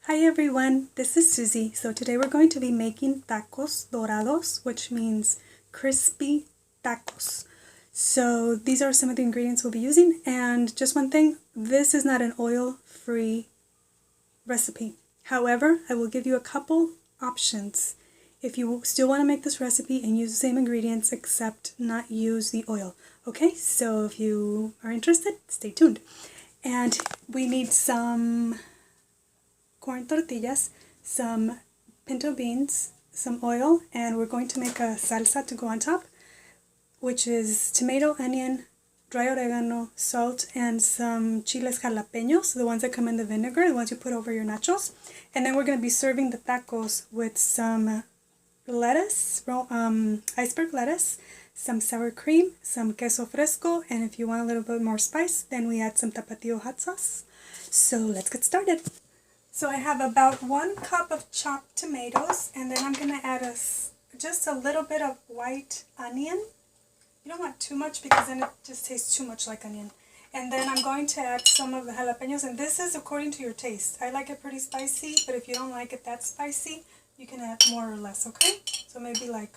Hi everyone, this is Susie. So today we're going to be making tacos dorados, which means crispy tacos. So these are some of the ingredients we'll be using, and just one thing, this is not an oil-free recipe. However, I will give you a couple options if you still want to make this recipe and use the same ingredients except not use the oil. Okay, so if you are interested, stay tuned. And we need some corn tortillas, some pinto beans, some oil, and we're going to make a salsa to go on top, which is tomato, onion, dry oregano, salt, and some chiles jalapenos, the ones that come in the vinegar, the ones you put over your nachos. And then we're going to be serving the tacos with some lettuce, iceberg lettuce, some sour cream, some queso fresco, and if you want a little bit more spice, then we add some Tapatio hot sauce. So let's get started. So I have about 1 cup of chopped tomatoes, and then I'm going to add just a little bit of white onion. You don't want too much because then it just tastes too much like onion. And then I'm going to add some of the jalapenos, and this is according to your taste. I like it pretty spicy, but if you don't like it that spicy, you can add more or less, okay? So maybe like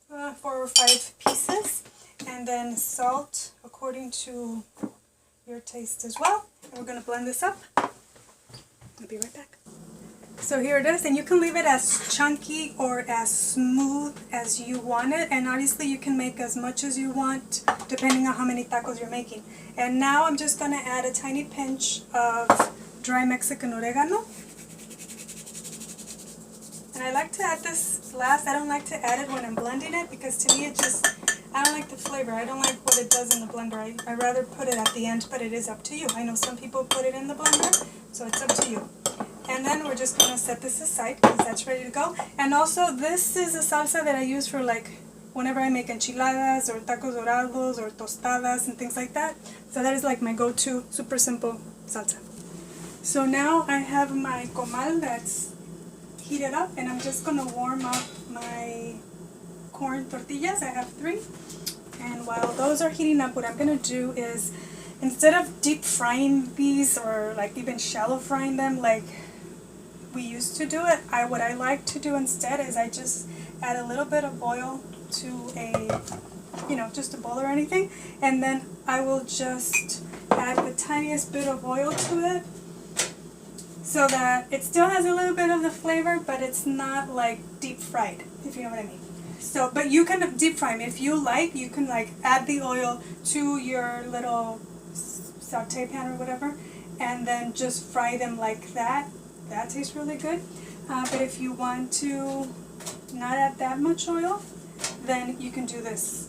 4 or 5 pieces. And then salt according to your taste as well. And we're going to blend this up. I'll be right back. So here it is, and you can leave it as chunky or as smooth as you want it, and obviously you can make as much as you want depending on how many tacos you're making. And now I'm just going to add a tiny pinch of dry Mexican oregano. And I like to add this last. I don't like to add it when I'm blending it because to me I don't like the flavor. I don't like what it does in the blender. I rather put it at the end, but it is up to you. I know some people put it in the blender, so it's up to you. And then we're just going to set this aside because that's ready to go. And also this is a salsa that I use for like whenever I make enchiladas or tacos dorados or tostadas and things like that. So that is like my go-to super simple salsa. So now I have my comal that's heated up, and I'm just going to warm up my corn tortillas. I have 3. And while those are heating up, what I'm going to do is, instead of deep frying these or like even shallow frying them like we used to do it, what I like to do instead is I just add a little bit of oil to just a bowl or anything, and then I will just add the tiniest bit of oil to it so that it still has a little bit of the flavor, but it's not like deep fried, if you know what I mean. So, but you can deep fry them if you like. You can like add the oil to your little saute pan or whatever, and then just fry them like that. That tastes really good. But if you want to not add that much oil, then you can do this,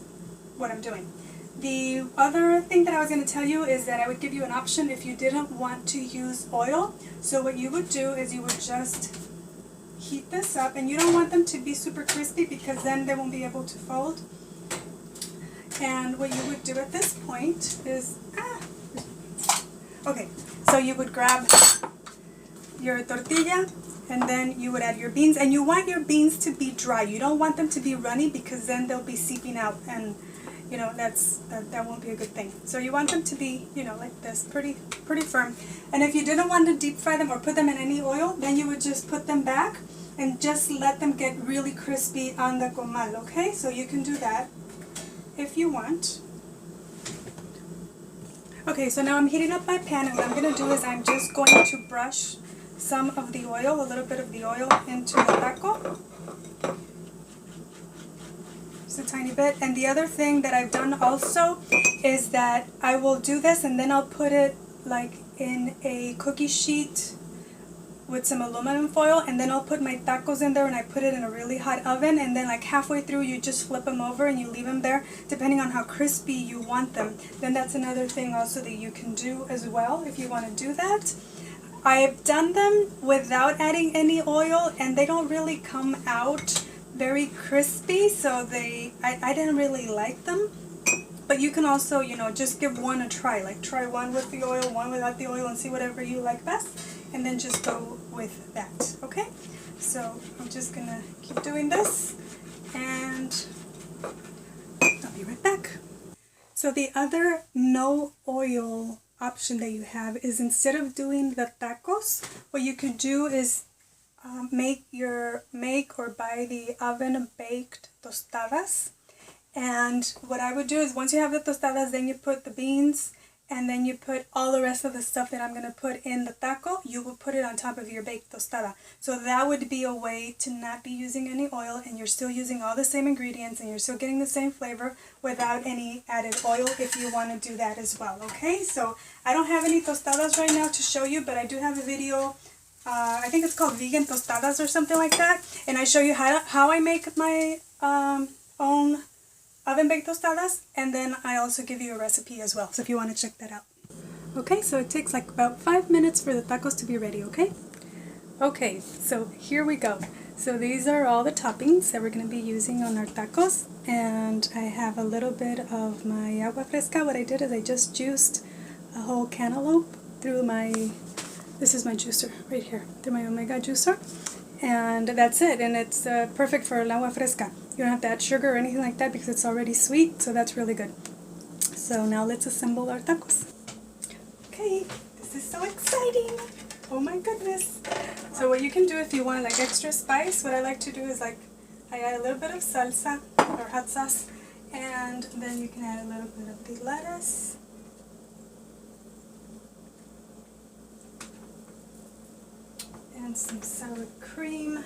what I'm doing. The other thing that I was going to tell you is that I would give you an option if you didn't want to use oil. So what you would do is you would just heat this up, and you don't want them to be super crispy because then they won't be able to fold. And what you would do at this point is, okay, so you would grab your tortilla, and then you would add your beans, and you want your beans to be dry. You don't want them to be runny because then they'll be seeping out, and that won't be a good thing. So you want them to be, like this, pretty firm. And if you didn't want to deep fry them or put them in any oil, then you would just put them back and just let them get really crispy on the comal, okay? So you can do that if you want. Okay, so now I'm heating up my pan, and what I'm going to do is I'm just going to brush some of the oil, a little bit of the oil into the taco. Just a tiny bit. And the other thing that I've done also is that I will do this, and then I'll put it like in a cookie sheet with some aluminum foil, and then I'll put my tacos in there, and I put it in a really hot oven, and then like halfway through you just flip them over and you leave them there depending on how crispy you want them. Then that's another thing also that you can do as well if you want to do that. I've done them without adding any oil, and they don't really come out very crispy, so I didn't really like them. But you can also, just give one a try. Like try one with the oil, one without the oil, and see whatever you like best, and then just go with that, okay? So I'm just gonna keep doing this, and I'll be right back. So the other no oil option that you have is instead of doing the tacos, what you could do is make or buy the oven baked tostadas. And what I would do is once you have the tostadas, then you put the beans, and then you put all the rest of the stuff that I'm going to put in the taco, you will put it on top of your baked tostada. So that would be a way to not be using any oil, and you're still using all the same ingredients, and you're still getting the same flavor without any added oil if you want to do that as well, okay? So I don't have any tostadas right now to show you, but I do have a video, I think it's called Vegan Tostadas or something like that, and I show you how I make my own oven-baked tostadas, and then I also give you a recipe as well, so if you want to check that out. Okay, so it takes like about 5 minutes for the tacos to be ready, okay? Okay, so here we go. So these are all the toppings that we're going to be using on our tacos, and I have a little bit of my agua fresca. What I did is I just juiced a whole cantaloupe through this is my juicer right here, through my Omega juicer, and that's it, and it's perfect for el agua fresca. You don't have to add sugar or anything like that because it's already sweet, so that's really good. So now let's assemble our tacos. Okay, this is so exciting. Oh my goodness. So what you can do if you want like extra spice, what I like to do is like I add a little bit of salsa or hot sauce, and then you can add a little bit of the lettuce. And some sour cream.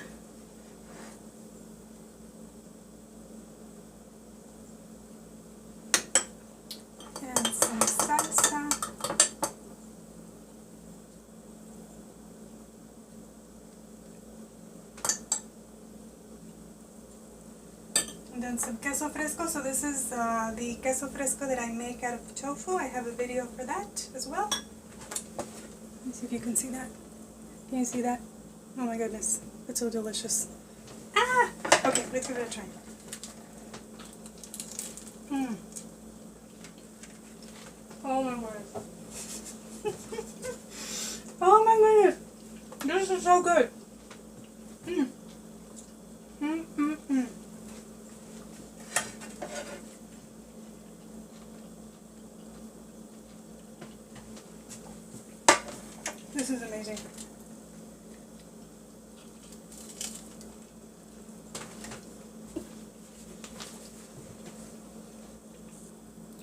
And some salsa. And then some queso fresco. So this is the queso fresco that I make out of tofu. I have a video for that as well. Let me see if you can see that. Can you see that? Oh my goodness, it's so delicious. Ah! Okay, let's give it a try. Oh my goodness. Oh my goodness. This is so good. This is amazing.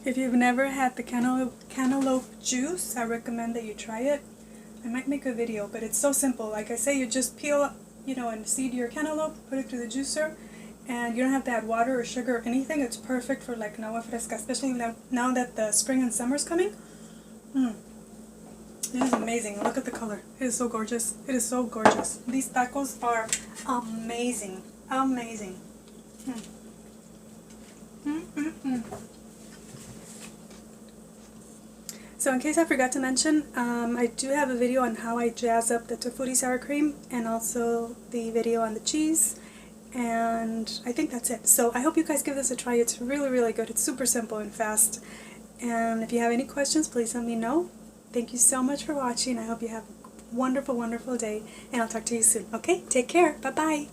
If you've never had the cantaloupe juice, I recommend that you try it. I might make a video, but it's so simple. Like I say, you just peel, and seed your cantaloupe, put it through the juicer, and you don't have to add water or sugar or anything. It's perfect for like agua fresca, especially now that the spring and summer's coming. It is amazing. Look at the color. It is so gorgeous. It is so gorgeous. These tacos are amazing. Amazing. So in case I forgot to mention, I do have a video on how I jazz up the tofutti sour cream, and also the video on the cheese, and I think that's it. So I hope you guys give this a try. It's really, really good. It's super simple and fast. And if you have any questions, please let me know. Thank you so much for watching. I hope you have a wonderful, wonderful day, and I'll talk to you soon. Okay? Take care. Bye-bye.